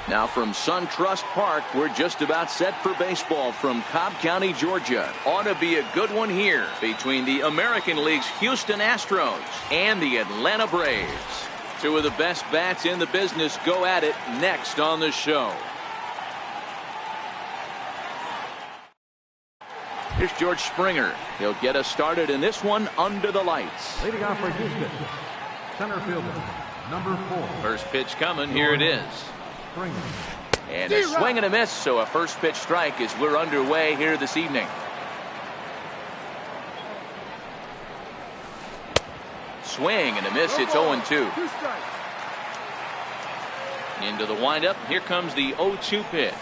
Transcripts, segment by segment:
Now from SunTrust Park, we're just about set for baseball from Cobb County, Georgia. Ought to be a good one here between the American League's Houston Astros and the Atlanta Braves. Two of the best bats in the business go at it next on the show. Here's George Springer. He'll get us started in this one under the lights. Leading off for Houston, center fielder, number 4. First pitch coming. Here it is. And a swing and a miss, so a first pitch strike as we're underway here this evening. Swing and a miss. It's 0-2. Into the windup. Here comes the 0-2 pitch.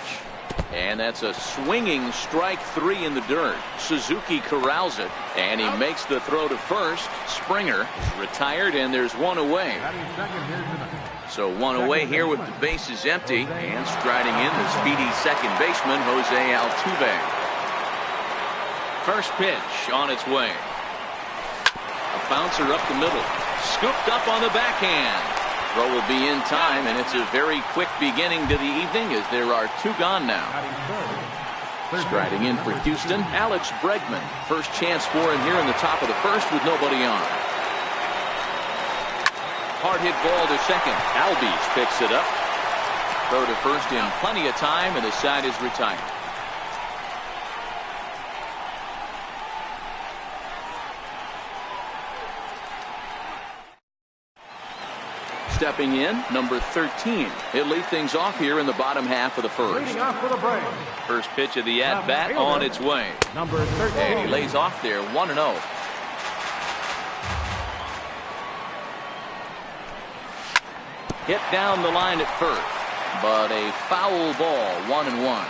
And that's a swinging strike 3 in the dirt. Suzuki corrals it, and he makes the throw to first. Springer is retired, and there's one away. So one away here with the bases empty, and striding in the speedy second baseman, Jose Altuve. First pitch on its way. A bouncer up the middle. Scooped up on the backhand. Throw will be in time, and it's a very quick beginning to the evening as there are 2 gone now. Striding in for Houston, Alex Bregman. First chance for him here in the top of the first with nobody on. Hard hit ball to second. Albies picks it up. Throw to first in plenty of time, and the side is retired. Stepping in, number 13. He'll lead things off here in the bottom half of the first. Leading off for the Braves. First pitch of the at-bat on its way. Number 13. And he lays off there, 1-0. Hit down the line at first, but a foul ball, 1-1.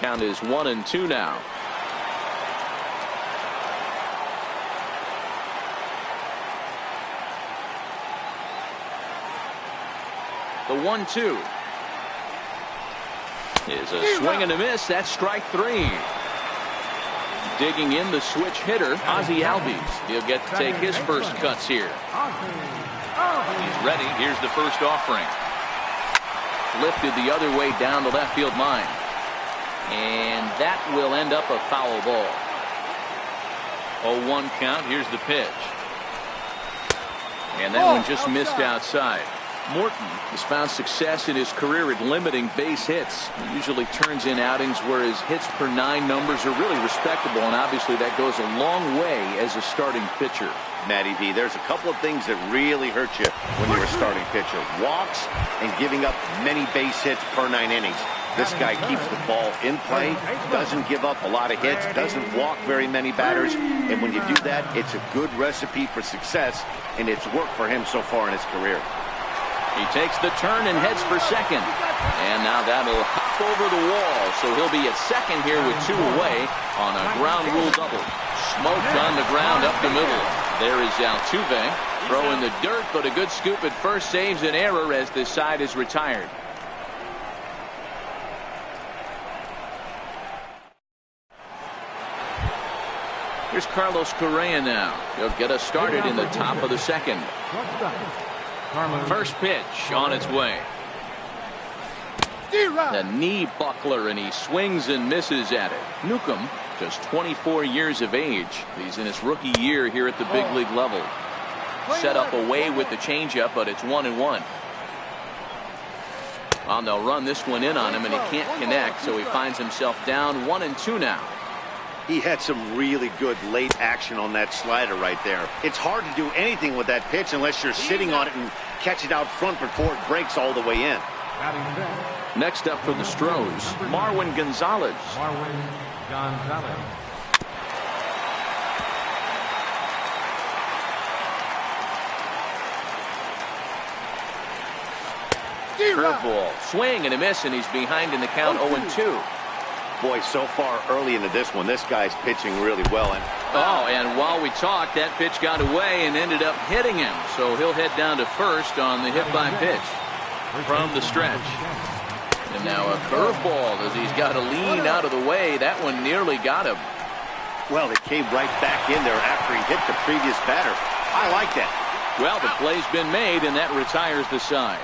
Count is 1-2 now. The 1-2 is a swing and a miss. That's strike 3. Digging in the switch hitter, Ozzie Albies. He'll get to take his first cuts here. He's ready. Here's the first offering. Lifted the other way down the left field line. And that will end up a foul ball. 0-1 count. Here's the pitch. And that one just missed outside. Morton has found success in his career at limiting base hits. He usually turns in outings where his hits per 9 numbers are really respectable, and obviously that goes a long way as a starting pitcher. Matty V, there's a couple of things that really hurt you when you're a starting pitcher. Walks and giving up many base hits per 9 innings. This guy keeps the ball in play, doesn't give up a lot of hits, doesn't walk very many batters, and when you do that, it's a good recipe for success, and it's worked for him so far in his career. He takes the turn and heads for second. And now that'll hop over the wall. So he'll be at second here with 2 away on a ground rule double. Smoked on the ground up the middle. There is Altuve. Throw in the dirt, but a good scoop at first saves an error as this side is retired. Here's Carlos Correa now. He'll get us started in the top of the second. First pitch on its way. A knee buckler, and he swings and misses at it. Newcomb, just 24 years of age. He's in his rookie year here at the big league level. Set up away with the changeup, but it's 1-1. They'll run this one in on him, and he can't connect, so he finds himself down 1-2 now. He had some really good late action on that slider right there. It's hard to do anything with that pitch unless you're sitting on it and catch it out front before it breaks all the way in. Next up for the Stros, Marwin Gonzalez. Curveball, swing and a miss, and he's behind in the count 0-2. Boy, so far early into this one, this guy's pitching really well. And while we talked, that pitch got away and ended up hitting him. So he'll head down to first on the hit by pitch from the stretch. And now a curveball as he's got to lean out of the way. That one nearly got him. Well, it came right back in there after he hit the previous batter. I like that. Well, the play's been made, and that retires the side.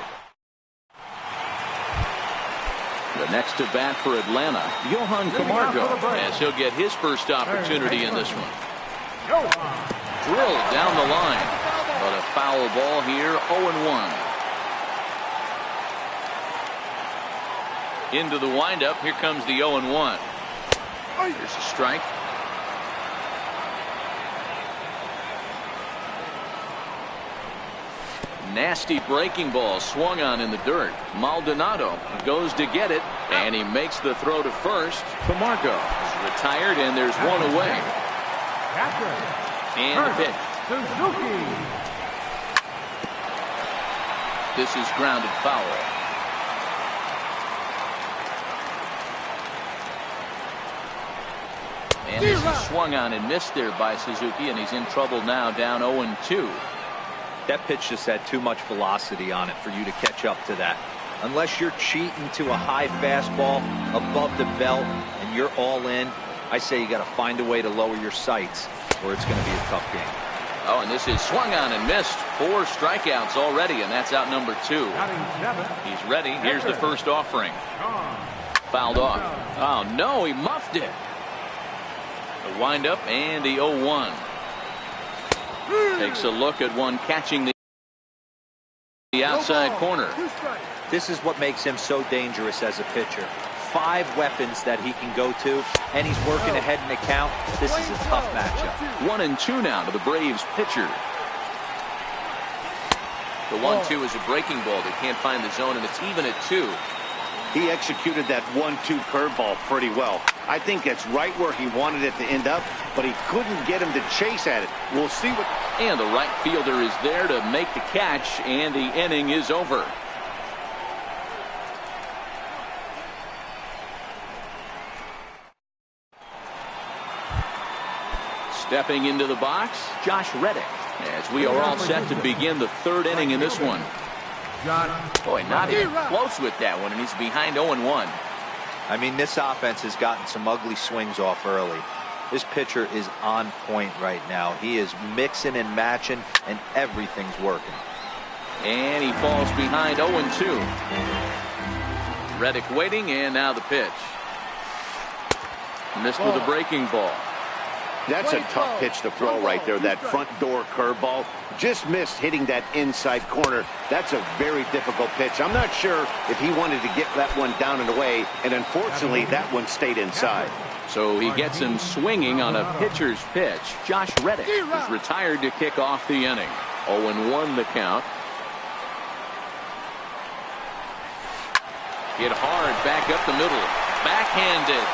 The next to bat for Atlanta, Johan Camargo, as he'll get his first opportunity in this one. Drilled down the line, but a foul ball here, 0-1. Into the windup, here comes the 0-1. Here's a strike. Nasty breaking ball swung on in the dirt. Maldonado goes to get it, and he makes the throw to first. Camargo is retired, and there's one away. And the pitch. This is grounded foul. And this is swung on and missed there by Suzuki, and he's in trouble now, down 0-2. That pitch just had too much velocity on it for you to catch up to that. Unless you're cheating to a high fastball above the belt and you're all in, I say you got to find a way to lower your sights, or it's going to be a tough game. Oh, and this is swung on and missed. 4 strikeouts already, and that's out number 2. He's ready. Here's the first offering. Fouled off. Oh, no, he muffed it. The windup and the 0-1. Takes a look at one catching the outside corner. This is what makes him so dangerous as a pitcher. 5 weapons that he can go to, and he's working ahead in the count. This is a tough matchup. 1-2 now to the Braves pitcher. The 1-2 is a breaking ball. They can't find the zone, and it's even at 2. He executed that 1-2 curveball pretty well. I think it's right where he wanted it to end up, but he couldn't get him to chase at it. We'll see what. And the right fielder is there to make the catch, and the inning is over. Stepping into the box, Josh Reddick, as we are all set to begin the 3rd inning in this one. Boy, not even close with that one, and he's behind 0-1. I mean, this offense has gotten some ugly swings off early. This pitcher is on point right now. He is mixing and matching, and everything's working. And he falls behind 0-2. Reddick waiting, and now the pitch. Missed with a breaking ball. That's a tough pitch to throw right there. That front door curveball just missed hitting that inside corner. That's a very difficult pitch. I'm not sure if he wanted to get that one down and away, and unfortunately that one stayed inside. So he gets him swinging on a pitcher's pitch. Josh Reddick is retired to kick off the inning. 0-1 the count. Hit hard back up the middle. Backhanded.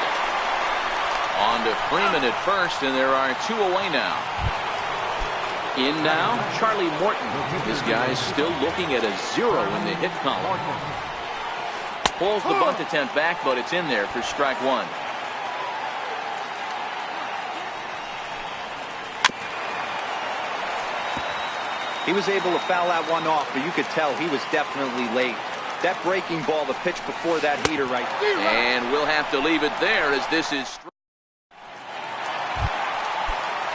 On to Freeman at first, and there are 2 away now. In now, Charlie Morton. This guy's still looking at a 0 in the hit column. Pulls the bunt attempt back, but it's in there for strike 1. He was able to foul that one off, but you could tell he was definitely late. That breaking ball, the pitch before that heater right there. And we'll have to leave it there as this is.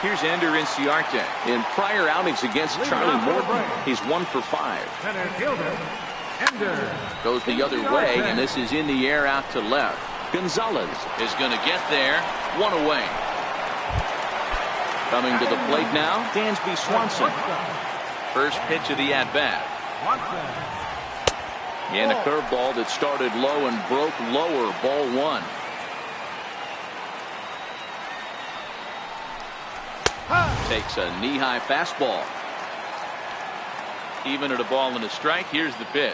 Here's Ender Inciarte. In prior outings against Charlie Morton, he's 1 for 5. Goes the other way, and this is in the air out to left. Gonzalez is going to get there. 1 away. Coming to the plate now, Dansby Swanson. First pitch of the at-bat. And a curveball that started low and broke lower, ball 1. Takes a knee-high fastball. Even at a ball and a strike, here's the pitch.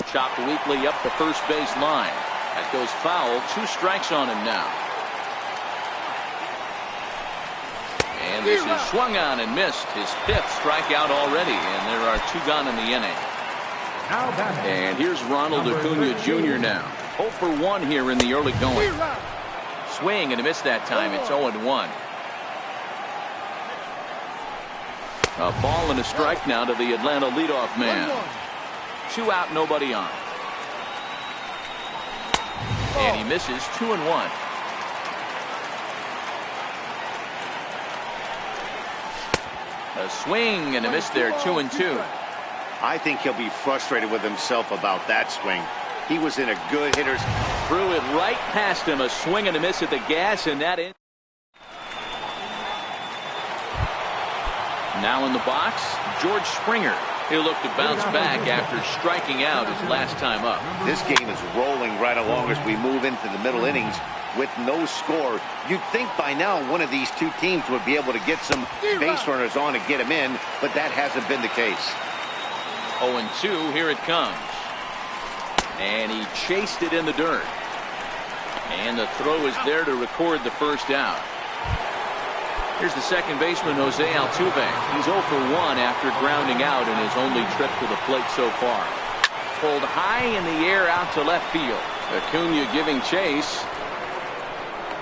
Chopped weakly up the first base line. That goes foul. 2 strikes on him now. And this is swung on and missed. His 5th strikeout already, and there are 2 gone in the inning. And here's Ronald Acuna Jr. now. 0 for 1 here in the early going. Swing and a miss that time. It's 0-1. A ball and a strike now to the Atlanta leadoff man. 2 out, nobody on. And he misses. 2-1. A swing and a miss there, 2-2. I think he'll be frustrated with himself about that swing. He was in a good hitter's. Threw it right past him. A swing and a miss at the gas, and that in. Now in the box, George Springer. He'll look to bounce back after striking out his last time up. This game is rolling right along as we move into the middle innings with no score. You'd think by now one of these two teams would be able to get some base runners on and get them in, but that hasn't been the case. 0-2, here it comes. And he chased it in the dirt. And the throw is there to record the first out. Here's the second baseman, Jose Altuve. He's 0 for 1 after grounding out in his only trip to the plate so far. Pulled high in the air out to left field. Acuna giving chase.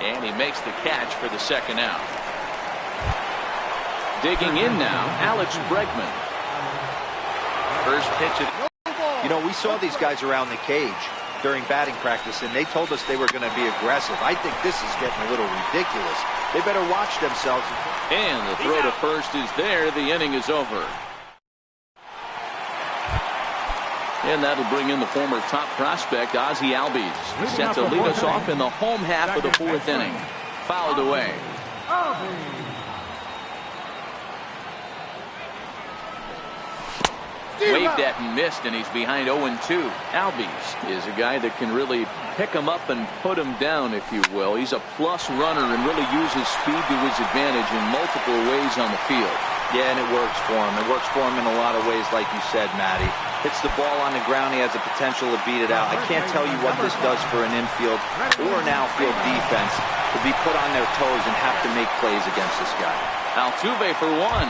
And he makes the catch for the second out. Digging in now, Alex Bregman. First pitch at... You know, we saw these guys around the cage during batting practice, and they told us they were going to be aggressive. I think this is getting a little ridiculous. They better watch themselves. And the throw to first is there. The inning is over. And that'll bring in the former top prospect, Ozzie Albies. Set to lead us off in the home half of the fourth inning. Fouled away. Waved at and missed, and he's behind 0-2. Albies is a guy that can really pick him up and put him down, if you will. He's a plus runner and really uses speed to his advantage in multiple ways on the field. Yeah, and it works for him. It works for him in a lot of ways, like you said, Matty. Hits the ball on the ground. He has the potential to beat it out. I can't tell you what this does for an infield or an outfield defense to be put on their toes and have to make plays against this guy. Altuve for one.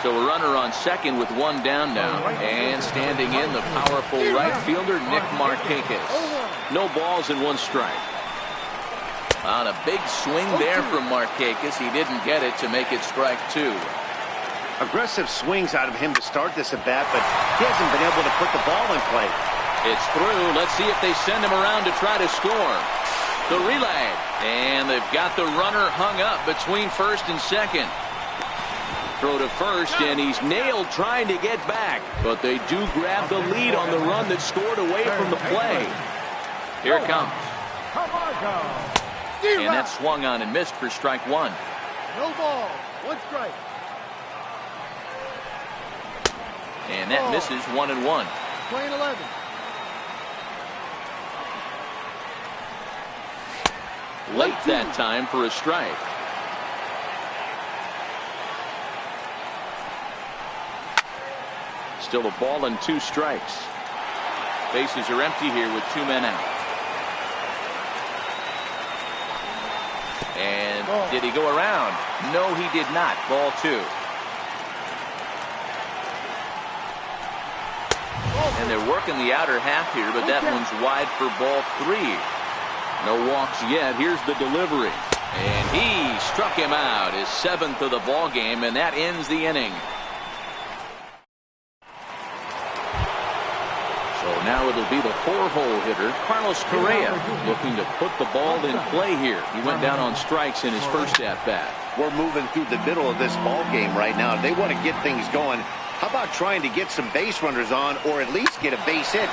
So a runner on second with one down now. And standing in, the powerful right fielder, Nick Markakis. No balls and one strike. On a big swing there from Markakis. He didn't get it to make it strike two. Aggressive swings out of him to start this at bat, but he hasn't been able to put the ball in play. It's through. Let's see if they send him around to try to score. The relay. And they've got the runner hung up between first and second. Throw to first, and he's nailed trying to get back. But they do grab the lead on the run that scored away from the play. Here it comes. And that swung on and missed for strike one. No ball, one strike. And that misses 1-1. Playing 11. Late that time for a strike. Still a ball and two strikes. Bases are empty here with two men out. And did he go around? No, he did not. Ball two. And they're working the outer half here, but that one's wide for ball three. No walks yet. Here's the delivery. And he struck him out, his seventh of the ball game, and that ends the inning. So now it'll be the four-hole hitter, Carlos Correa, looking to put the ball in play here. He went down on strikes in his first at-bat. We're moving through the middle of this ball game right now. They want to get things going. How about trying to get some base runners on, or at least get a base hit?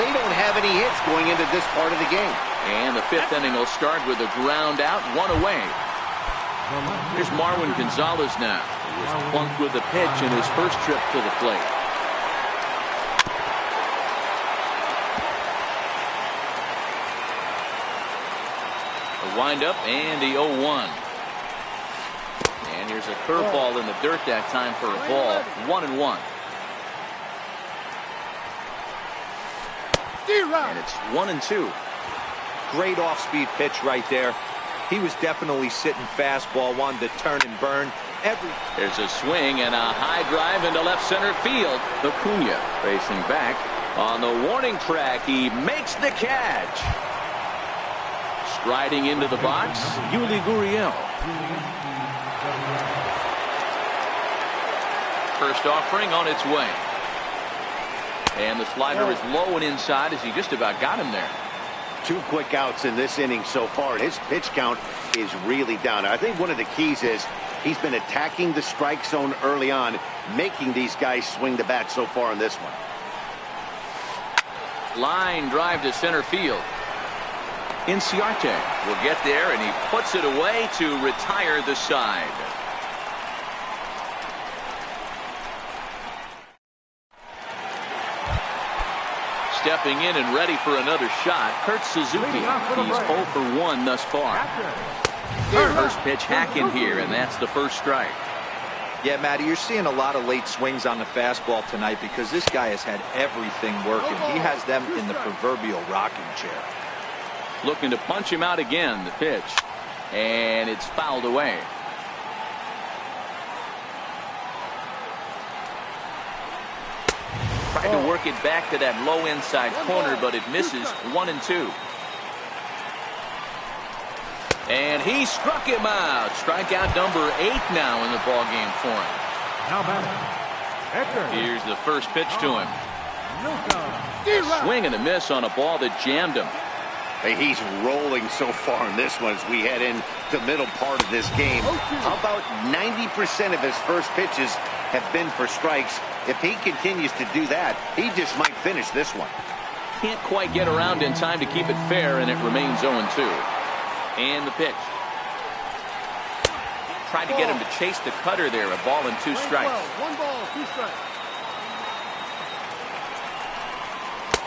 They don't have any hits going into this part of the game. And the fifth inning will start with a ground out, one away. Here's Marwin Gonzalez now, who was plunked with a pitch in his first trip to the plate. A windup and the 0-1. And here's a curveball in the dirt that time for a ball. 1-1. And it's 1-2. Great off-speed pitch right there. He was definitely sitting fastball, wanted to turn and burn. There's a swing and a high drive into left center field. Acuna facing back on the warning track. He makes the catch. Striding into the box, Yuli Gurriel. First offering on its way. And the slider is low and inside as he just about got him there. 2 quick outs in this inning so far. His pitch count is really down. I think one of the keys is he's been attacking the strike zone early on, making these guys swing the bat so far in this one. Line drive to center field. Inciarte will get there, and he puts it away to retire the side. Stepping in and ready for another shot, Kurt Suzuki. He's 0 for 1 thus far. First pitch hacking here, and that's the first strike. Yeah, Matty, you're seeing a lot of late swings on the fastball tonight because this guy has had everything working. He has them in the proverbial rocking chair. Looking to punch him out again, the pitch. And it's fouled away. Tried to work it back to that low inside corner, but it misses. 1-2. And he struck him out. Strikeout number 8 now in the ballgame for him. Now batting, Hector. Here's the first pitch to him. Swing and a miss on a ball that jammed him. Hey, he's rolling so far in this one as we head in the middle part of this game. How about 90% of his first pitches have been for strikes? If he continues to do that, he just might finish this one. Can't quite get around in time to keep it fair, and it remains 0-2. And the pitch. Tried to get him to chase the cutter there. A ball and 2 strikes. 1 ball, 2 strikes.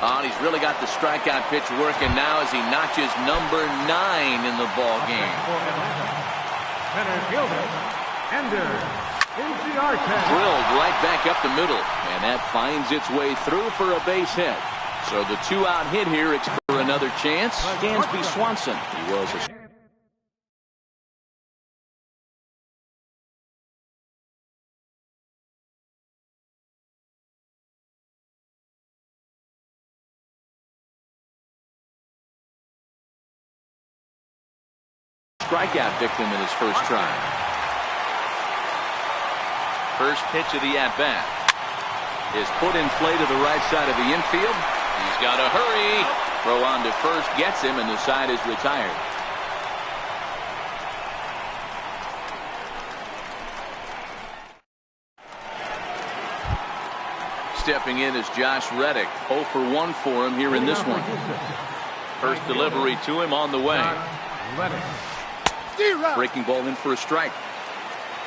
Oh, and he's really got the strikeout pitch working now as he notches number 9 in the ball game. Center fielder, Ender. Drilled right back up the middle, and that finds its way through for a base hit. So the 2-out hit here for another chance. Dansby Swanson. He was a strikeout victim in his first try. First pitch of the at-bat is put in play to the right side of the infield. He's got to hurry. Throw on to first gets him, and the side is retired. Stepping in is Josh Reddick. 0 for 1 for him here in this one. First delivery to him on the way. Breaking ball in for a strike.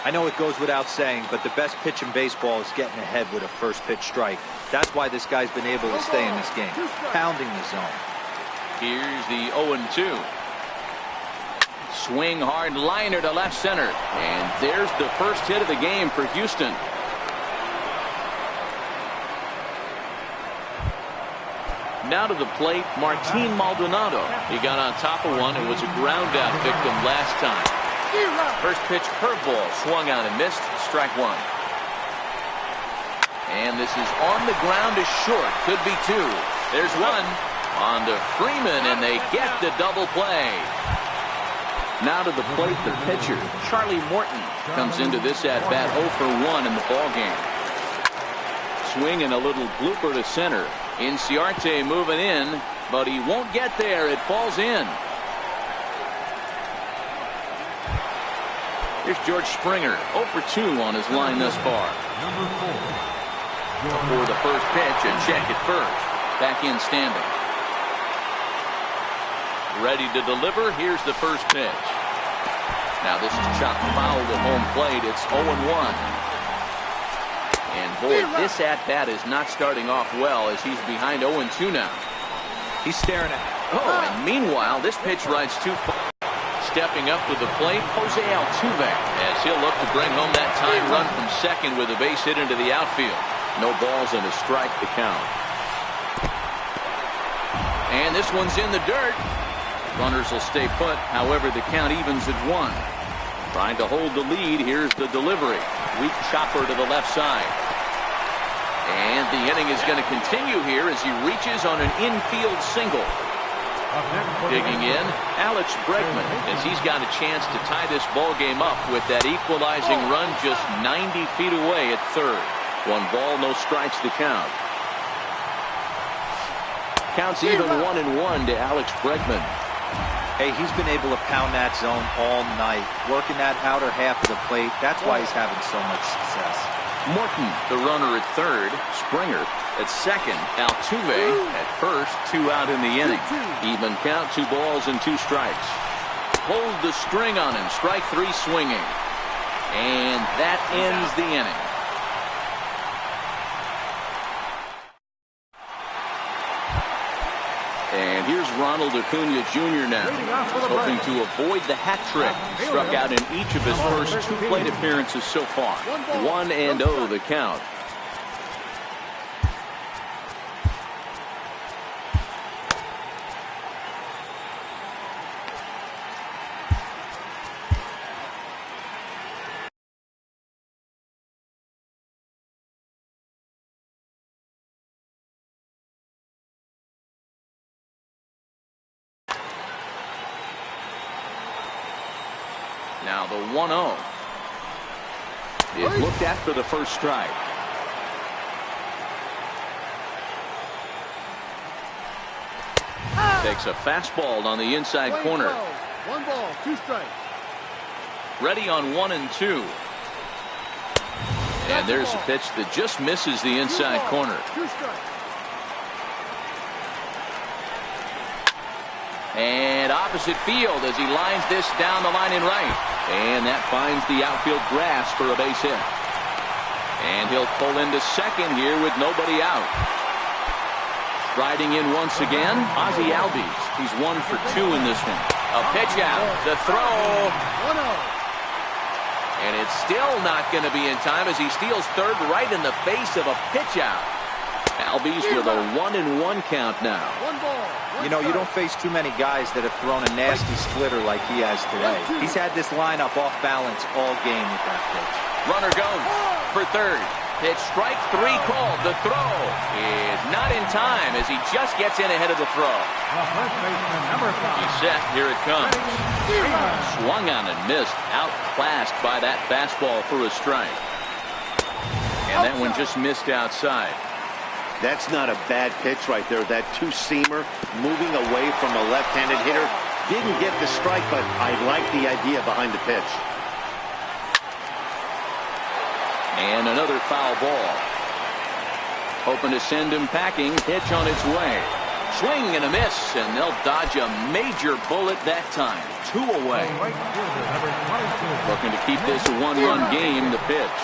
I know it goes without saying, but the best pitch in baseball is getting ahead with a first pitch strike. That's why this guy's been able to stay in this game, pounding the zone. Here's the 0-2. Swing hard liner to left center. And there's the first hit of the game for Houston. Now to the plate, Martin Maldonado. He got on top of one and was a ground out victim last time. First pitch curveball swung out and missed. Strike 1. And this is on the ground is short. Could be 2. There's 1. On to Freeman, and they get the double play. Now to the plate, the pitcher, Charlie Morton, comes into this at bat 0 for 1 in the ballgame. Swing and a little blooper to center. Inciarte moving in, but he won't get there. It falls in. Here's George Springer, 0 for 2 on his line thus far. For the first pitch, a check at first. Back in standing. Ready to deliver. Here's the first pitch. Now this is chopped foul at home plate. It's 0-1. And boy, this at-bat is not starting off well as he's behind 0-2 now. He's staring at. Oh, and meanwhile, this pitch rides too far. Stepping up to the plate, Jose Altuve, as he'll look to bring home that tying run from second with a base hit into the outfield. No balls and a strike to count. And this one's in the dirt. Runners will stay put. However, the count evens at 1. Trying to hold the lead. Here's the delivery. Weak chopper to the left side. And the inning is going to continue here as he reaches on an infield single. Digging in, Alex Bregman, as he's got a chance to tie this ball game up with that equalizing run just 90 feet away at third. 1 ball, no strikes to count. Counts even 1-1 to Alex Bregman. Hey, he's been able to pound that zone all night, working that outer half of the plate. That's why he's having so much success. Morton, the runner at third. Springer at second. Altuve at first. 2 out in the inning. Even count, 2 balls and 2 strikes. Pulled the string on him. Strike 3 swinging. And that ends the inning. And here's Ronald Acuna Jr. now. He's hoping to avoid the hat trick. Struck out in each of his first 2 plate appearances so far. 1-0 the count. Now the 1-0 is looked at for the first strike. Takes a fastball on the inside corner. 1 ball, 2 strikes. Ready on 1 and 2. And there's a pitch that just misses the inside corner. 2 strikes. And opposite field as he lines this down the line in right. And that finds the outfield grass for a base hit. And he'll pull into second here with nobody out. Striding in once again, Ozzie Albies. He's 1 for 2 in this one. A pitch out. The throw. 1-0. And it's still not going to be in time as he steals third right in the face of a pitch out. Albies with a 1-1 count now. 1 ball. You know, you don't face too many guys that have thrown a nasty splitter like he has today. He's had this lineup off balance all game with that pitch. Runner goes for third. Pitch strike 3 called. The throw is not in time as he just gets in ahead of the throw. He's set. Here it comes. Swung on and missed. Outclassed by that fastball for a strike. And that one just missed outside. That's not a bad pitch right there. That 2-seamer moving away from a left-handed hitter. Didn't get the strike, but I like the idea behind the pitch. And another foul ball. Hoping to send him packing. Pitch on its way. Swing and a miss, and they'll dodge a major bullet that time. 2 away. Looking to keep this a 1-run game. The pitch.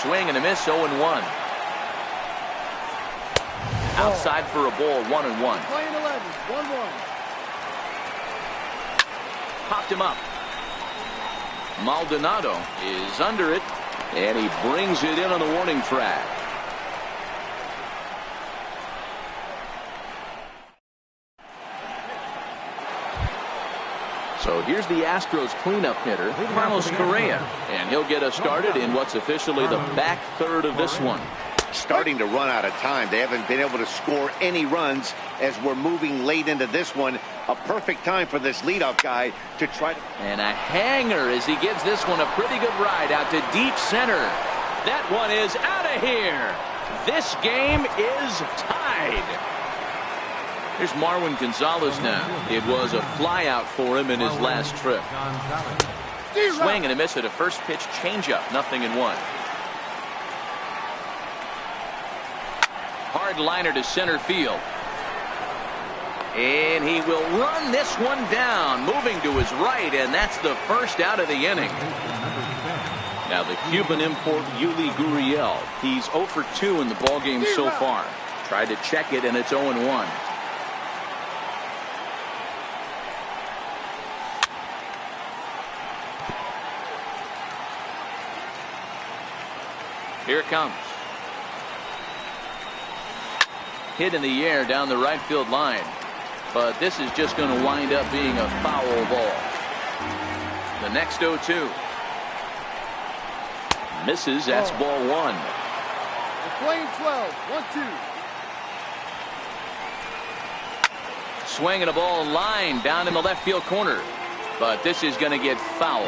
Swing and a miss, 0-1. Outside for a ball, 1-1. Playing 11, 1-1. Popped him up. Maldonado is under it, and he brings it in on the warning track. So here's the Astros cleanup hitter, Carlos Correa, and he'll get us started in what's officially the back third of this one. Starting to run out of time. They haven't been able to score any runs as we're moving late into this one. A perfect time for this leadoff guy to try to... And a hanger as he gives this one a pretty good ride out to deep center. That one is out of here. This game is tied. Here's Marwin Gonzalez now. It was a flyout for him in his last trip. Swing and a miss at a first pitch changeup. 0-1. Hard liner to center field. And he will run this one down, moving to his right, and that's the first out of the inning. Now the Cuban import Yuli Gurriel. He's 0 for 2 in the ballgame so far. Tried to check it, and it's 0-1. Here it comes. Hit in the air down the right field line. But this is just going to wind up being a foul ball. The next 0-2. Misses. That's ball 1. We're playing 12. 1-2. Swing and a ball line down in the left field corner. But this is going to get fouled.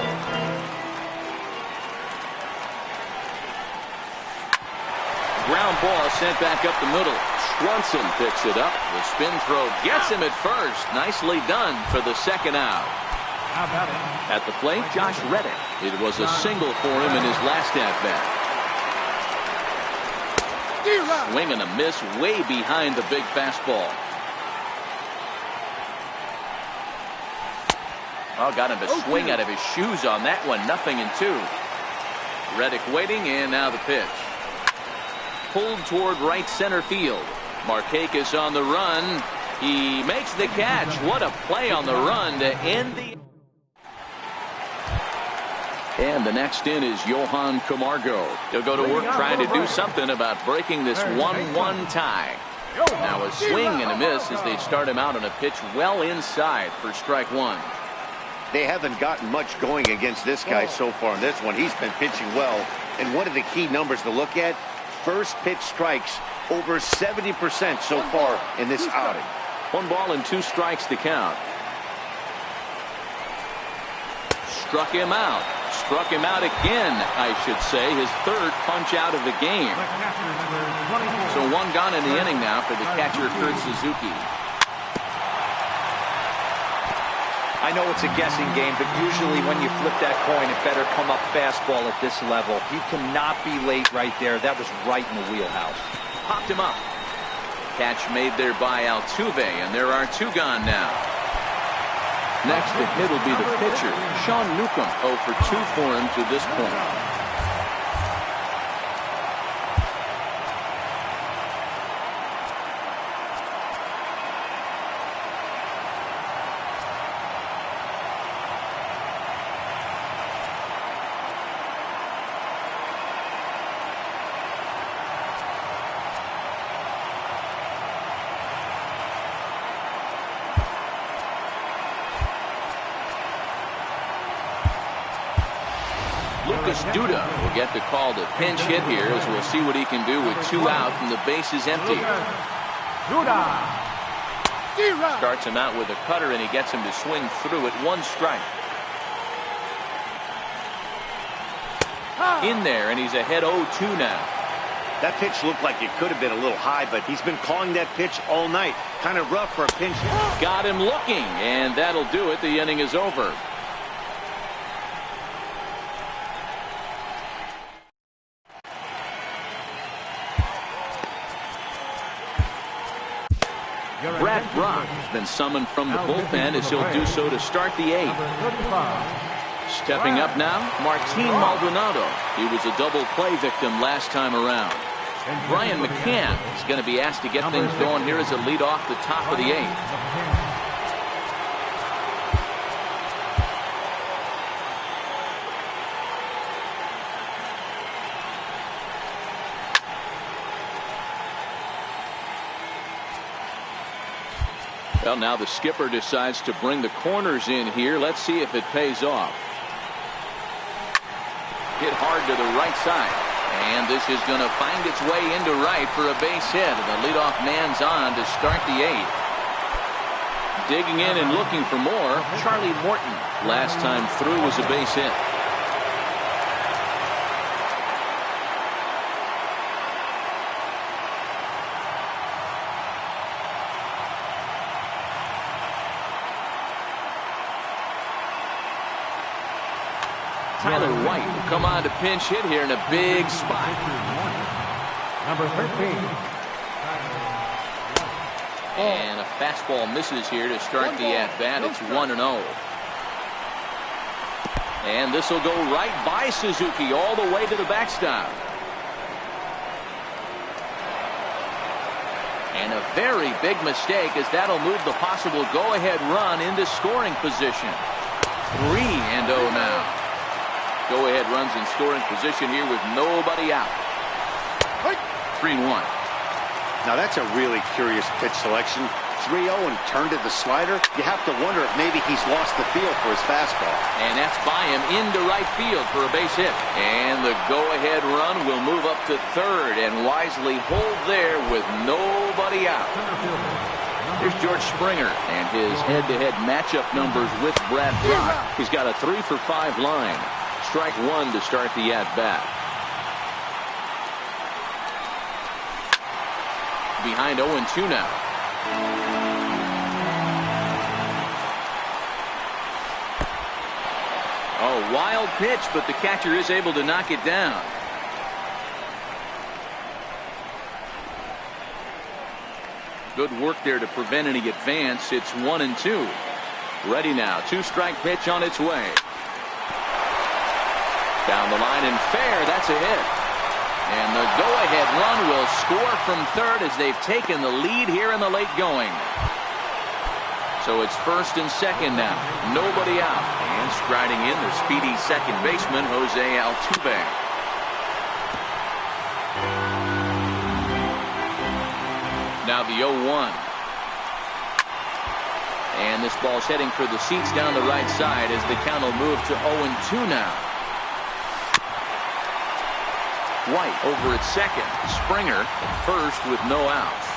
Ground ball sent back up the middle. Swanson picks it up. The spin throw gets him at first. Nicely done for the second out. At the plate, Josh Reddick. It was a single for him in his last at-bat. Swing and a miss way behind the big fastball. Oh, got him to swing out of his shoes on that one. 0-2. Reddick waiting, and now the pitch. Pulled toward right center field. Markakis on the run. He makes the catch. What a play on the run to end the... And the next in is Johan Camargo. He'll go to work trying to do something about breaking this 1-1 tie. Now a swing and a miss as they start him out on a pitch well inside for strike one. They haven't gotten much going against this guy so far in this one. He's been pitching well. And one of the key numbers to look at, first pitch strikes, over 70% so far in this outing. 1 ball and 2 strikes to count. Struck him out. Struck him out again, I should say. His third punch out of the game. So 1 gone in the inning now for the catcher, Kurt Suzuki. I know it's a guessing game, but usually when you flip that coin, it better come up fastball at this level. He cannot be late right there. That was right in the wheelhouse. Popped him up. Catch made there by Altuve, and there are 2 gone now. Next to hit will be the pitcher, Sean Newcomb, 0 for 2 for him to this point. Lucas Duda will get the call to pinch hit here, as we'll see what he can do with 2 out and the base is empty. Starts him out with a cutter, and he gets him to swing through at 1 strike. In there, and he's ahead 0-2 now. That pitch looked like it could have been a little high, but he's been calling that pitch all night. Kind of rough for a pinch hit. Got him looking, and that'll do it. The inning is over. Brad Brock has been summoned from the bullpen, as he'll do so to start the 8th. Stepping up now, Martin Maldonado. He was a double play victim last time around. Brian McCann is going to be asked to get things going here as a lead off the top of the 8th. Well, now the skipper decides to bring the corners in here. Let's see if it pays off. Hit hard to the right side. And this is going to find its way into right for a base hit. And the leadoff man's on to start the 8th. Digging in and looking for more, Charlie Morton. Last time through was a base hit. Tyler White will come on to pinch hit here in a big spot. Number 13. And a fastball misses here to start the at-bat. It's 1-0. And this will go right by Suzuki all the way to the backstop. And a very big mistake, as that'll move the possible go-ahead run into scoring position. 3-0 now. Go-ahead runs in scoring position here with nobody out. 3-1. Now that's a really curious pitch selection. 3-0 and turned to the slider. You have to wonder if maybe he's lost the feel for his fastball. And that's by him into right field for a base hit. And the go-ahead run will move up to 3rd and wisely hold there with nobody out. Here's George Springer and his head-to-head matchup numbers with Brad Brock. He's got a 3-for-5 line. Strike 1 to start the at-bat. behind 0-2 now. Oh, wild pitch, but the catcher is able to knock it down. Good work there to prevent any advance. It's 1-2. Ready now. 2-strike pitch on its way. Down the line and fair. That's a hit. And the go-ahead run will score from third as they've taken the lead here in the late going. So it's first and second now. Nobody out. And striding in, the speedy second baseman, Jose Altuve. Now the 0-1. And this ball's heading for the seats down the right side as the count will move to 0-2 now. White over at second. Springer at first with no outs.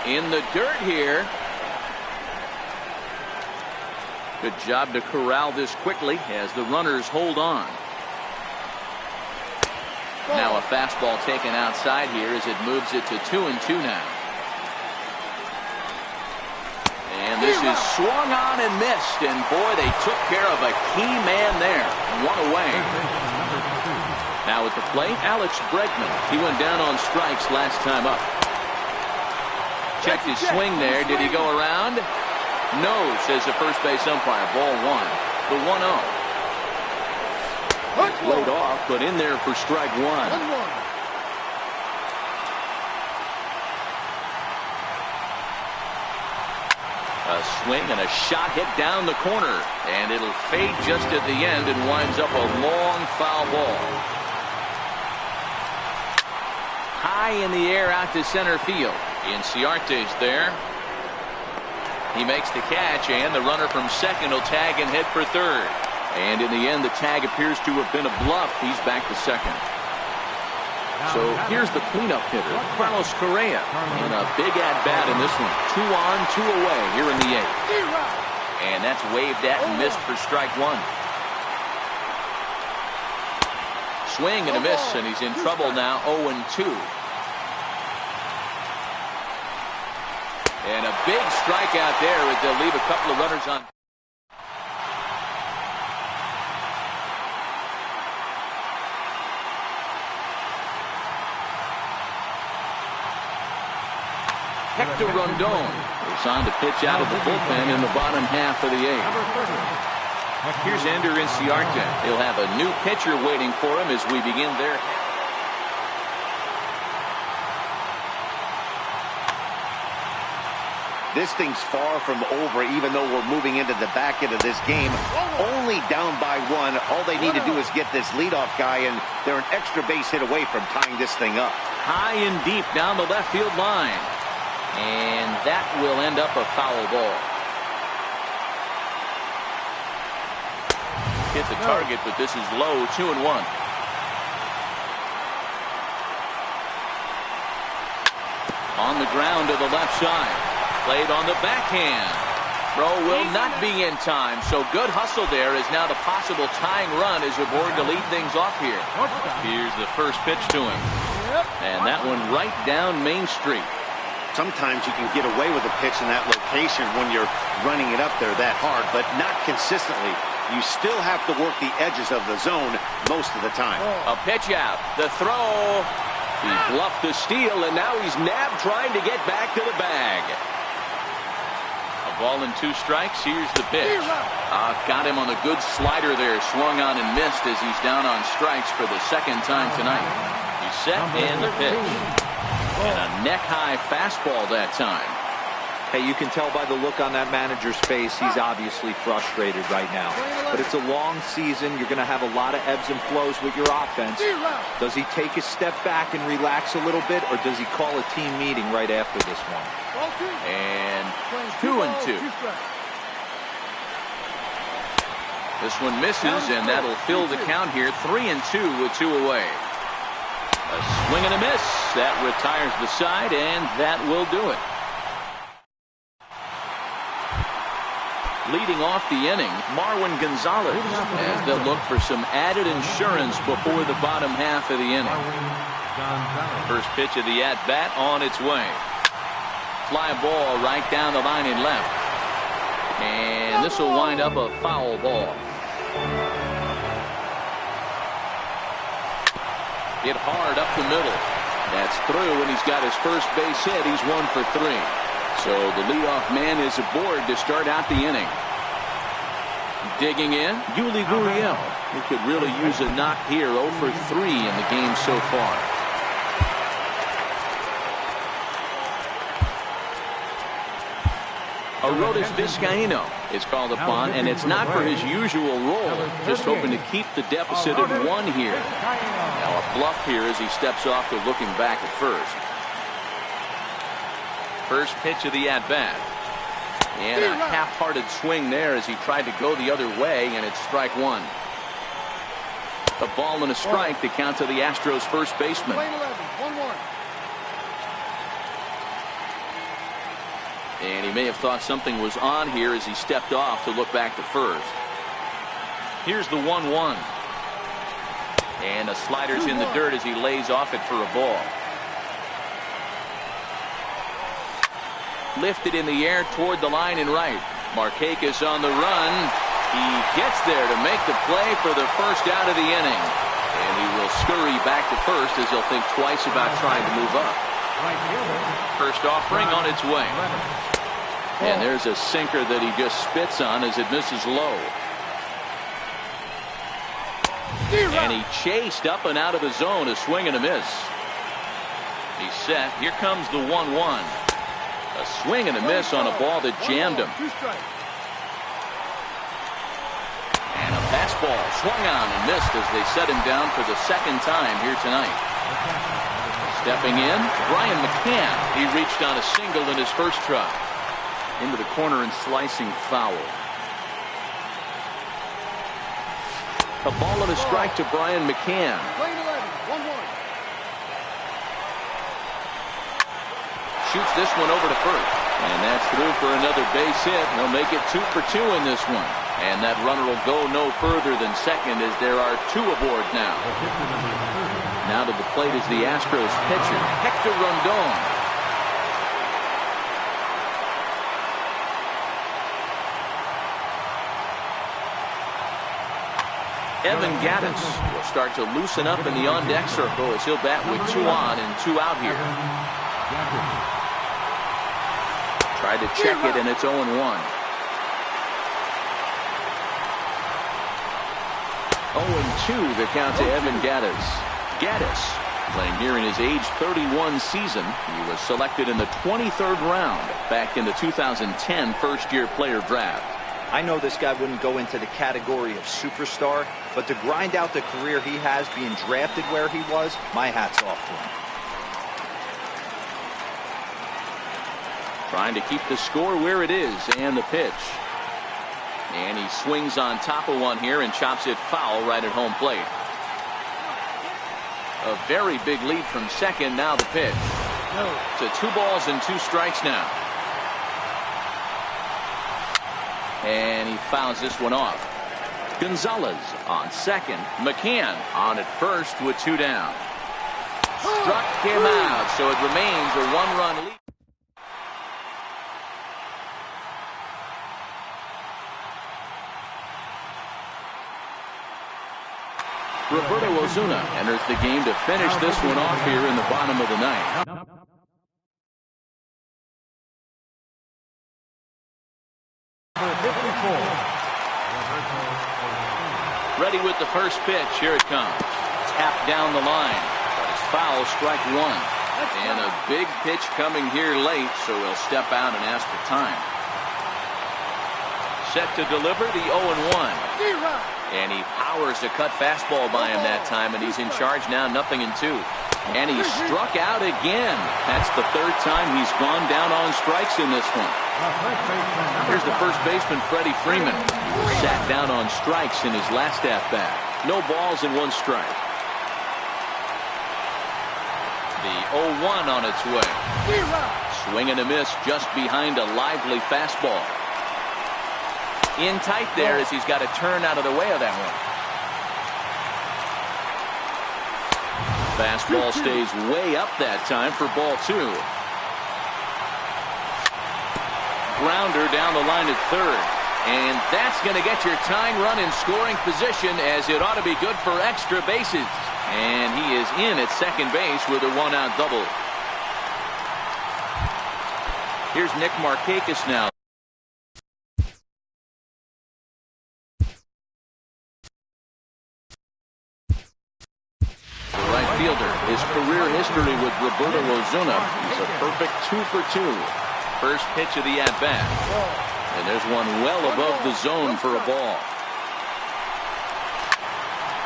In the dirt here. Good job to corral this quickly as the runners hold on. Now a fastball taken outside here as it moves it to 2-2 now. And this is swung on and missed. And boy, they took care of a key man there. One away. Now at the plate, Alex Bregman. He went down on strikes last time up. Checked his swing there. Did he go around? No, says the first base umpire. Ball one. The 1-0. Laid off, but in there for strike one. A swing and a shot hit down the corner. And it'll fade just at the end and winds up a long foul ball. High in the air out to center field. Inciarte's there. He makes the catch, and the runner from second will tag and head for third. And in the end, the tag appears to have been a bluff. He's back to second. So here's the cleanup hitter, Carlos Correa, in a big at-bat in this one. 2 on, 2 away here in the 8th. And that's waved at and missed for strike one. Swing and a miss, and he's in trouble now, 0-2. And a big strikeout there as they'll leave a couple of runners on. Hector Rondon is on to pitch out of the bullpen in the bottom half of the 8th. Here's Ender Inciarte. He'll have a new pitcher waiting for him as we begin there. This thing's far from over, even though we're moving into the back end of this game. Only down by 1. All they need to do is get this leadoff guy, and they're an extra base hit away from tying this thing up. High and deep down the left field line. And that will end up a foul ball. Hit the target, but this is low, 2-1. On the ground to the left side. Played on the backhand. Throw will not be in time. So good hustle there is now the possible tying run is aboard to lead things off here. Here's the first pitch to him. And that one right down Main Street. Sometimes you can get away with a pitch in that location when you're running it up there that hard, but not consistently. You still have to work the edges of the zone most of the time. A pitch out. The throw. He bluffed the steal, and now he's nabbed trying to get back to the bag. A ball and 2 strikes. Here's the pitch. Got him on a good slider there. Swung on and missed as he's down on strikes for the second time tonight. He's set and the pitch. And a neck-high fastball that time. Hey, you can tell by the look on that manager's face, he's obviously frustrated right now. But it's a long season. You're going to have a lot of ebbs and flows with your offense. Does he take a step back and relax a little bit, or does he call a team meeting right after this one? And 2-2. This one misses, and that'll fill the count here. 3-2 with 2 away. A swing and a miss. That retires the side, and that will do it. Leading off the inning, Marwin Gonzalez, as they'll look for some added insurance before the bottom half of the inning. First pitch of the at-bat on its way. Fly ball right down the line and left. And this will wind up a foul ball. Hit hard up the middle. That's through, and he's got his first base hit. He's 1 for 3. So the leadoff man is aboard to start out the inning. Digging in, Yuli Gurriel, who could really use a knock here. 0 for 3 in the game so far. Arodys Vizcaíno is called upon, and it's not for his usual role. Just hoping to keep the deficit at 1 here. Now a bluff here as he steps off to looking back at first. First pitch of the at-bat. And a half-hearted swing there as he tried to go the other way, and it's strike 1. A ball and a strike to count to the Astros first baseman. Lane 11, 1-1. And he may have thought something was on here as he stepped off to look back to first. Here's the 1-1. And the slider's in the dirt as he lays off it for a ball. Lifted in the air toward the line and right. Markakis on the run. He gets there to make the play for the first out of the inning. And he will scurry back to first as he'll think twice about trying to move up. First offering on its way. And there's a sinker that he just spits on as it misses low. And he chased up and out of the zone, a swing and a miss. He's set. Here comes the 1-1. A swing and a miss on a ball that jammed him. And a fastball swung on and missed as they set him down for the second time here tonight. Stepping in, Brian McCann. He reached on a single in his first try. Into the corner and slicing foul. A ball and a strike to Brian McCann. Lane 11, 1-1. Shoots this one over to first. And that's through for another base hit. They'll make it 2 for 2 in this one. And that runner will go no further than second as there are 2 aboard now. Now to the plate is the Astros pitcher, Hector Rondon. Evan Gattis will start to loosen up in the on-deck circle as he'll bat with 2 on and 2 out here. Tried to check it, and it's 0-1. 0-2 the count to Evan Gattis. Gattis playing here in his age 31 season. He was selected in the 23rd round back in the 2010 first-year player draft. I know this guy wouldn't go into the category of superstar, but to grind out the career he has being drafted where he was, my hat's off to him. Trying to keep the score where it is, and the pitch. And he swings on top of one here and chops it foul right at home plate. A very big lead from second. Now the pitch. To 2 balls and 2 strikes now. And he fouls this one off. Gonzalez on second. McCann on at first with 2 down. Struck him out, so it remains a 1-run lead. Roberto Osuna enters the game to finish this one off here in the bottom of the ninth. Ready with the first pitch. Here it comes. Tapped down the line. But it's foul, strike 1. And a big pitch coming here late, so he'll step out and ask for time. Set to deliver the 0-1. And he powers a cut fastball by him that time, and he's in charge now, 0-2. And he struck out again. That's the 3rd time he's gone down on strikes in this one. Here's the first baseman, Freddie Freeman. Sat down on strikes in his last at-bat. No balls and 1 strike. The 0-1 on its way. Swing and a miss just behind a lively fastball. In tight there as he's got to turn out of the way of that one. Fastball stays way up that time for ball 2. Grounder down the line at third. And that's going to get your tying run in scoring position, as it ought to be good for extra bases. And he is in at second base with a one-out double. Here's Nick Markakis now. The right fielder, his career history with Roberto Ozuna, he's a perfect 2 for 2. First pitch of the at-bat. And there's one well above the zone for a ball.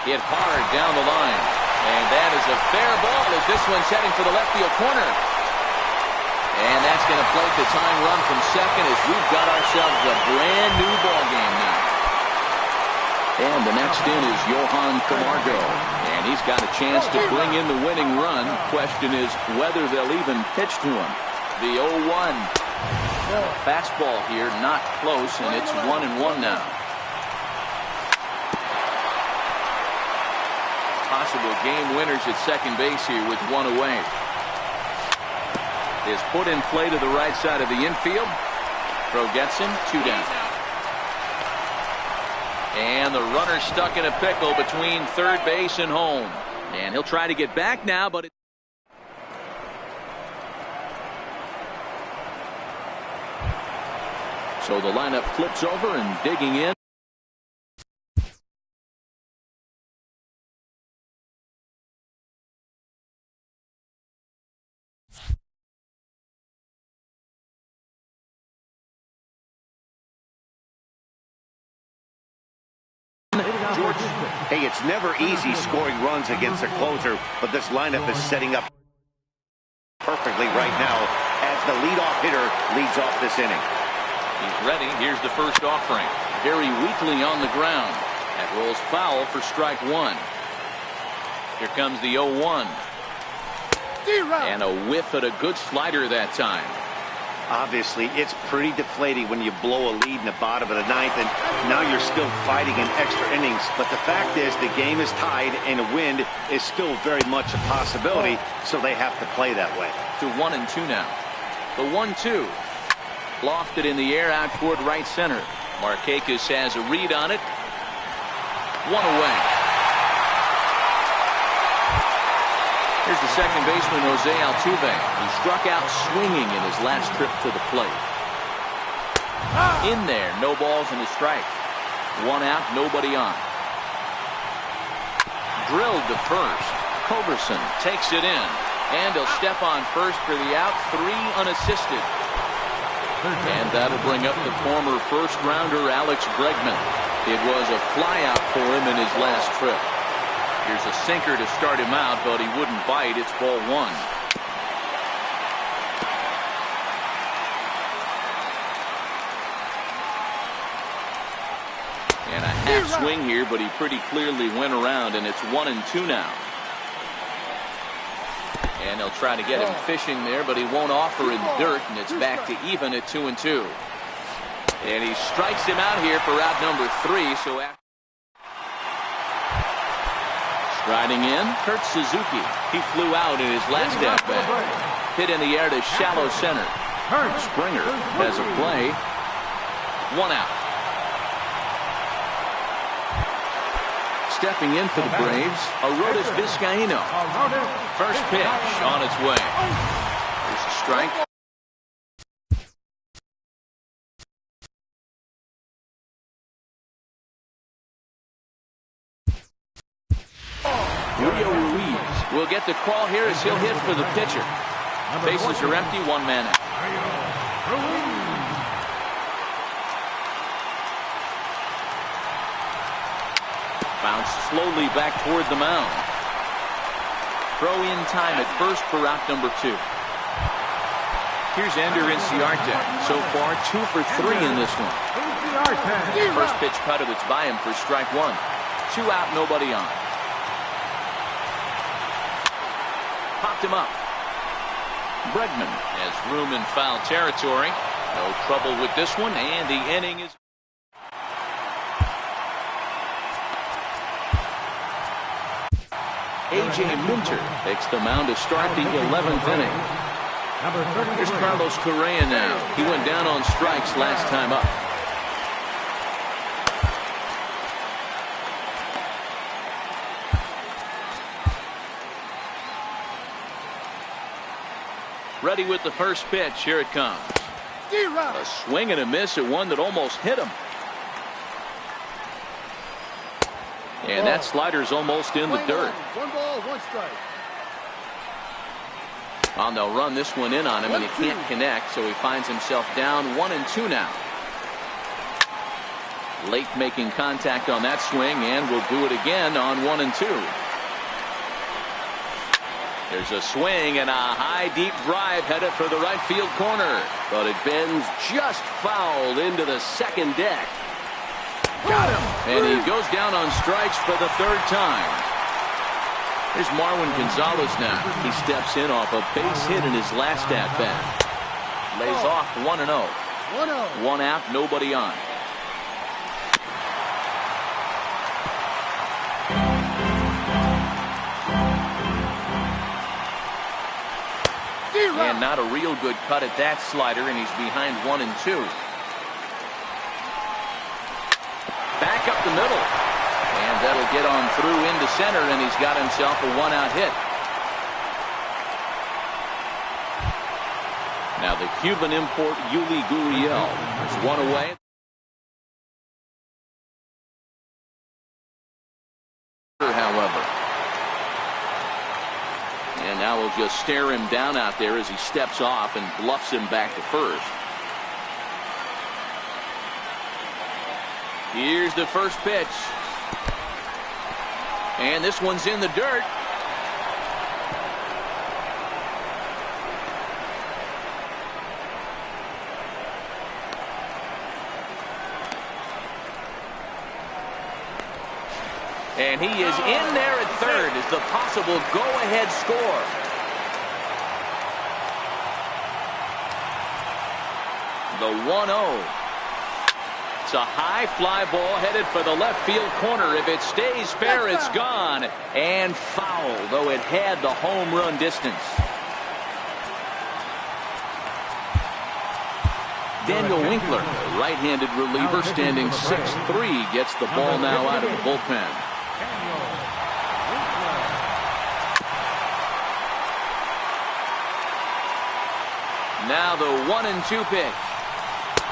Hit hard down the line. And that is a fair ball as this one's heading for the left field corner. And that's going to plate the tying run from second, as we've got ourselves a brand new ball game now. And the next in is Johan Camargo. And he's got a chance to bring in the winning run. Question is whether they'll even pitch to him. The 0-1. Fastball here, not close, and it's 1-1 now. Possible game winners at second base here with one away. Is put in play to the right side of the infield. Throw gets him, 2 down. And the runner stuck in a pickle between third base and home. And he'll try to get back now, but so the lineup flips over and digging in. George, hey, it's never easy scoring runs against a closer, but this lineup is setting up perfectly right now as the leadoff hitter leads off this inning. He's ready. Here's the first offering. Very weakly on the ground. That rolls foul for strike 1. Here comes the 0-1. And a whiff at a good slider that time. Obviously, it's pretty deflating when you blow a lead in the bottom of the ninth, and now you're still fighting in extra innings. But the fact is, the game is tied, and a win is still very much a possibility, so they have to play that way. To 1-2 now. The 1-2. Lofted in the air out toward right center. Markakis has a read on it. One away. Here's the second baseman, Jose Altuve, who struck out swinging in his last trip to the plate. In there, no balls and a strike. One out, nobody on. Drilled to first. Culberson takes it in. And he'll step on first for the out. 3 unassisted. And that'll bring up the former first-rounder Alex Bregman. It was a flyout for him in his last trip. Here's a sinker to start him out, but he wouldn't bite. It's ball 1. And a half swing here, but he pretty clearly went around, and it's 1-2 now. And they'll try to get him fishing there, but he won't offer in dirt, and it's back to even at 2-2. And he strikes him out here for out number 3. So after striding in, Kurt Suzuki. He flew out in his last at-bat. Hit in the air to shallow center. Springer has a play. 1 out. Stepping in for the Braves, Arodys Vizcaíno. First pitch on its way. There's a strike. Rio Ruiz will get the call here as he'll hit for the pitcher. Bases are empty, 1 man out. Bounced slowly back toward the mound. Throw in time at first for out number 2. Here's Ender Inciarte. So far 2 for 3 in this one. First pitch cutter that's by him for strike 1. 2 out, nobody on. Popped him up. Bregman has room in foul territory. No trouble with this one, and the inning is. A.J. Minter takes the mound to start the 11th inning. Here's Carlos Correa now. He went down on strikes last time up. Ready with the first pitch. Here it comes. A swing and a miss at one that almost hit him. And that slider's almost in the dirt. 1 ball, 1 strike. And they'll run this one in on him, and he can't connect, so he finds himself down 1-2 now. Late making contact on that swing, and will do it again on 1-2. There's a swing and a high deep drive headed for the right field corner, but it bends just foul into the second deck. Got him! And he goes down on strikes for the 3rd time. Here's Marwin Gonzalez now. He steps in off a base hit in his last at bat. Lays off 1-0. 1-0. 1 out, nobody on. And not a real good cut at that slider, and he's behind 1-2. Back up the middle. And that'll get on through into center, and he's got himself a 1-out hit. Now the Cuban import Yuli Gurriel is 1 away. However. And now we'll just stare him down out there as he steps off and bluffs him back to first. Here's the first pitch. And this one's in the dirt. And he is in there at third as the possible go-ahead score. The 1-0. It's a high fly ball headed for the left field corner. If it stays fair, it's gone. And foul, though it had the home run distance. Daniel Winkler, a right-handed reliever, standing 6'3", gets the ball now out of the bullpen. Now the 1-2 pitch.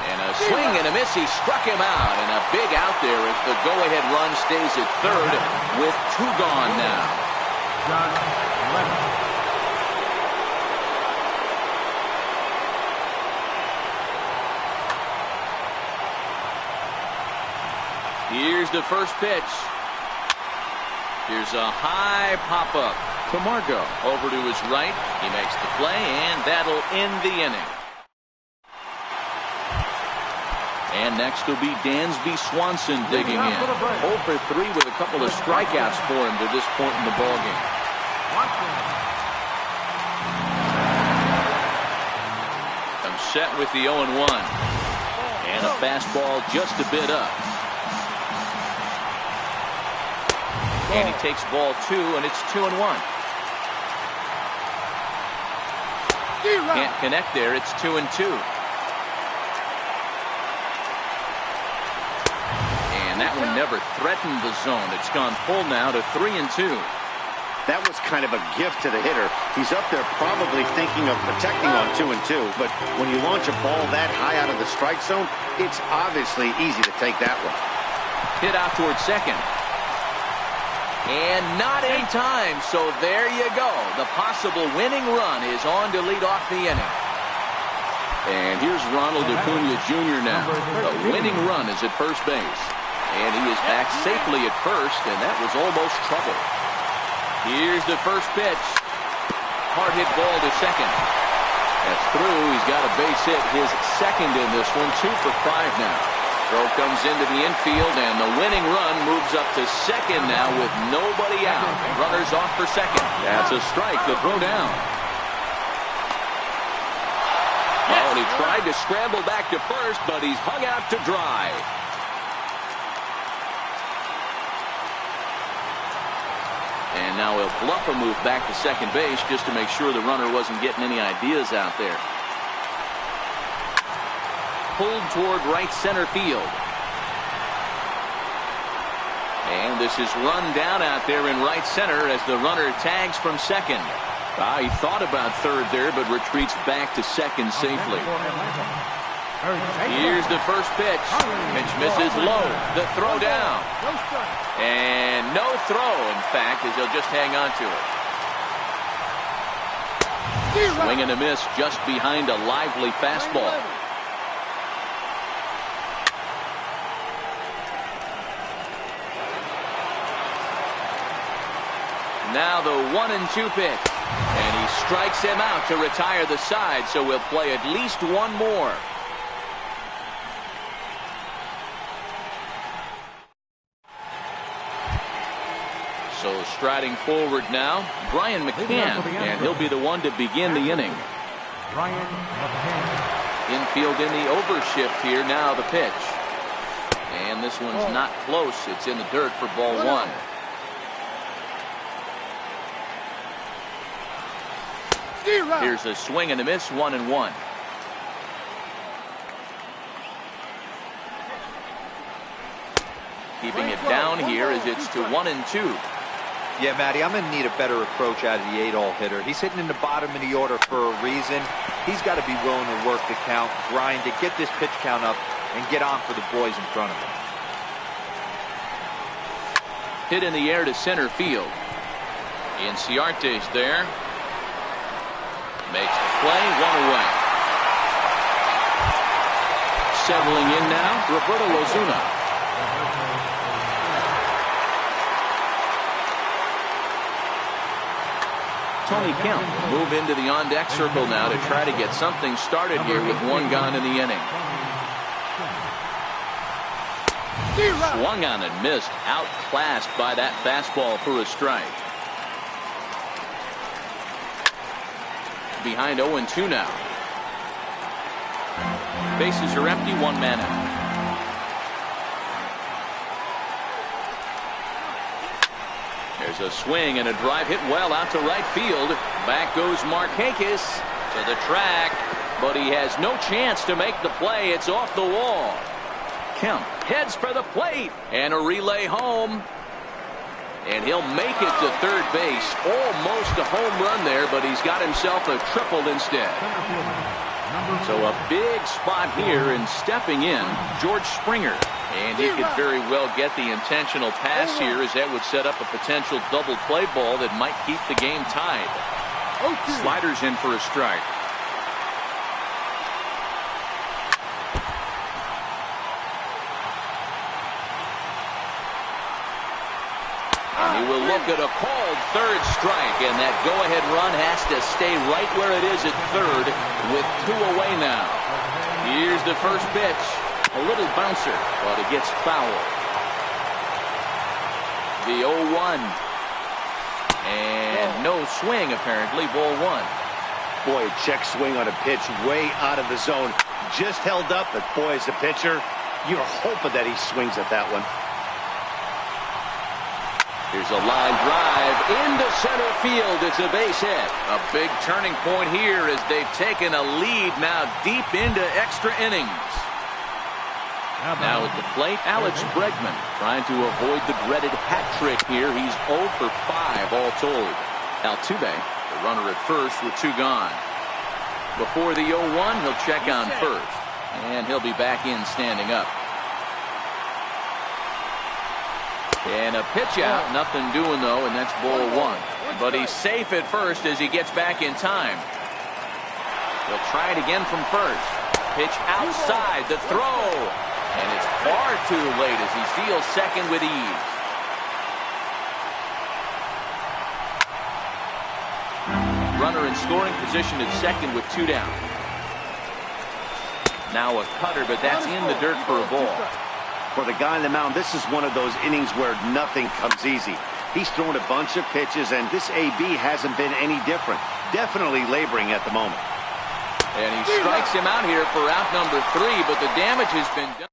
And a swing and a miss. He struck him out. And a big out there as the go-ahead run stays at third with 2 gone now. Here's the first pitch. Here's a high pop-up to Margot. Over to his right. He makes the play, and that'll end the inning. And next will be Dansby Swanson digging in. 0 for 3 with a couple of strikeouts for him to this point in the ballgame. I'm set with the 0-1. And a fastball just a bit up. And he takes ball 2, and it's 2-1. Can't connect there. It's 2-2. And that one never threatened the zone. It's gone full now to 3-2. That was kind of a gift to the hitter. He's up there probably thinking of protecting on 2-2, but when you launch a ball that high out of the strike zone, it's obviously easy to take that one. Hit out towards second. And not in time, so there you go. The possible winning run is on to lead off the inning. And here's Ronald Acuna Jr. now. The winning run is at first base. And he is back safely at first, and that was almost trouble. Here's the first pitch. Hard hit ball to second. That's through. He's got a base hit, his second in this one. 2 for 5 now. Throw comes into the infield, and the winning run moves up to second now with nobody out. Runners off for second. That's a strike. The throw down. Oh, and he tried to scramble back to first, but he's hung out to dry. And now he'll bluff a move back to second base just to make sure the runner wasn't getting any ideas out there. Pulled toward right center field. And this is run down out there in right center as the runner tags from second. He thought about third there, but retreats back to second safely. Here's the first pitch. Pitch misses low. The throw down. And no throw, in fact, as he'll just hang on to it. Swing and a miss just behind a lively fastball. Now the 1-2 pitch. And he strikes him out to retire the side, so we'll play at least one more. So striding forward now, Brian McCann, and he'll be the one to begin the inning. Brian McCann. Infield in the overshift here. Now the pitch. And this one's not close. It's in the dirt for ball one. Here's a swing and a miss, 1-1. Keeping it down here as it's to 1-2. Yeah, Matty, I'm going to need a better approach out of the 8-hole hitter. He's hitting in the bottom of the order for a reason. He's got to be willing to work the count, grind it, get this pitch count up, and get on for the boys in front of him. Hit in the air to center field. Inciarte's there. Makes the play, one away. Settling in now, Roberto Osuna. Tony Kemp move into the on-deck circle now to try to get something started here with one gone in the inning. Swung on and missed, outclassed by that fastball for a strike. Behind 0-2 now. Bases are empty, one man out. There's a swing and a drive hit well out to right field. Back goes Markakis to the track, but he has no chance to make the play. It's off the wall. Kemp heads for the plate and a relay home. And he'll make it to third base. Almost a home run there, but he's got himself a triple instead. So a big spot here, and stepping in, George Springer. And he could very well get the intentional pass here, as that would set up a potential double play ball that might keep the game tied. Sliders in for a strike. And he will look at a called third strike, and that go-ahead run has to stay right where it is at third with two away now. Here's the first pitch. A little bouncer, but it gets foul. The 0-1. And no swing, apparently, ball one. Boy, a check swing on a pitch way out of the zone. Just held up, but boy, as a pitcher, you're hoping that he swings at that one. Here's a line drive into center field. It's a base hit. A big turning point here as they've taken a lead now deep into extra innings. Now at the plate, Alex Bregman trying to avoid the dreaded hat trick here. He's 0 for 5 all told. Altuve, the runner at first with two gone. Before the 0-1, he'll check on first. And he'll be back in standing up. And a pitch out, nothing doing though, and that's ball one. But he's safe at first as he gets back in time. He'll try it again from first. Pitch outside, the throw. And it's far too late as he steals second with ease. Runner in scoring position at second with two down. Now a cutter, but that's in the dirt for a ball. For the guy on the mound, this is one of those innings where nothing comes easy. He's thrown a bunch of pitches, and this AB hasn't been any different. Definitely laboring at the moment. And he strikes him out here for out number 3, but the damage has been done.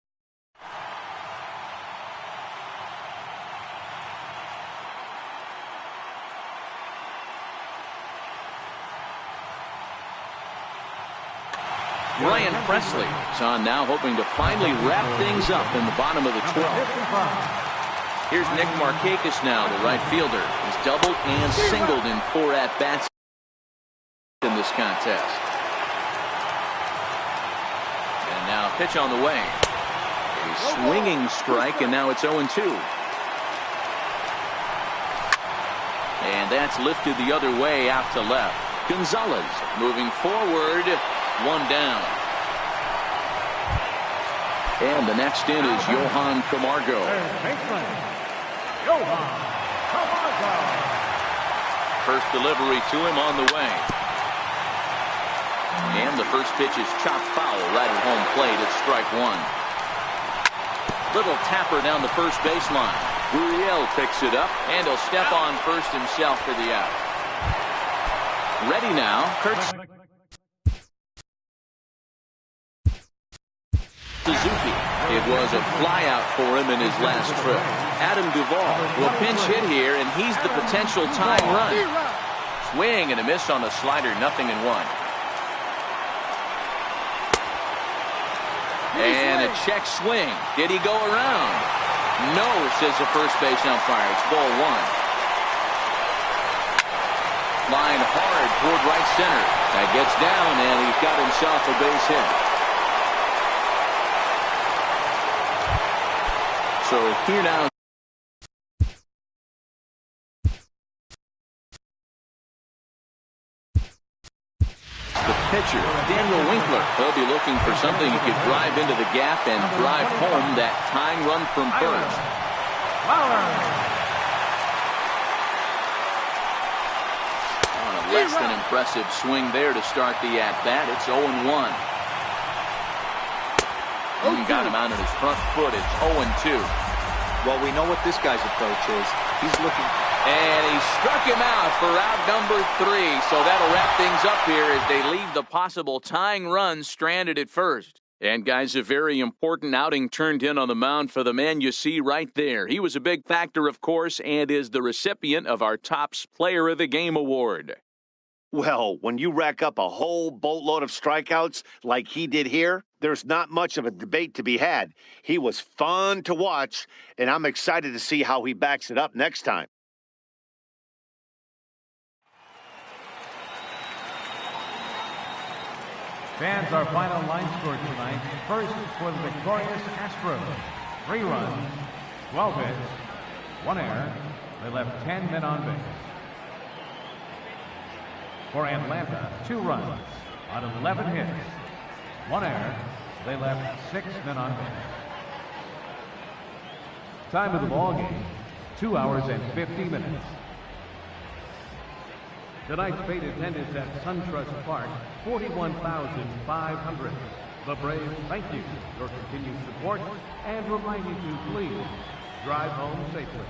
Brian Presley is on now, hoping to finally wrap things up in the bottom of the 12th. Here's Nick Markakis now, the right fielder. He's doubled and singled in 4 at-bats in this contest. And now pitch on the way. A swinging strike, and now it's 0-2. And that's lifted the other way out to left. Gonzalez moving forward, 1 down. And the next in is Johan Camargo. First delivery to him on the way. And the first pitch is chopped foul right at home plate. It's strike 1. Little tapper down the first baseline. Gurriel picks it up, and he'll step on first himself for the out. Ready now, Kurt Suzuki. It was a flyout for him in his last trip. Adam Duvall will pinch hit here, and he's the potential tying run. Swing and a miss on the slider, 0-1. And a check swing. Did he go around? No, says the first base umpire. It's ball 1. Line hard toward right center. That gets down, and he's got himself a base hit. So here now. The pitcher, Daniel Winkler. He'll be looking for something he could drive into the gap and drive home that tying run from first. On a less than impressive swing there to start the at-bat. It's 0-1. Got him out of his front foot. It's 0-2. Well, we know what this guy's approach is. He's looking. And he struck him out for out number 3. So that'll wrap things up here as they leave the possible tying run stranded at first. And guys, a very important outing turned in on the mound for the man you see right there. He was a big factor, of course, and is the recipient of our Topps Player of the Game award. Well, when you rack up a whole boatload of strikeouts like he did here, there's not much of a debate to be had. He was fun to watch, and I'm excited to see how he backs it up next time. Fans, our final line score tonight. First for the victorious Astros. 3 runs, 12 hits, 1 error. They left 10 men on base. For Atlanta, 2 runs on 11 hits, 1 error. They left 6 men on base. Time of the ball game, 2 hours and 50 minutes. Tonight's paid attendance at SunTrust Park, 41,500. The Braves thank you for your continued support and remind you to please drive home safely.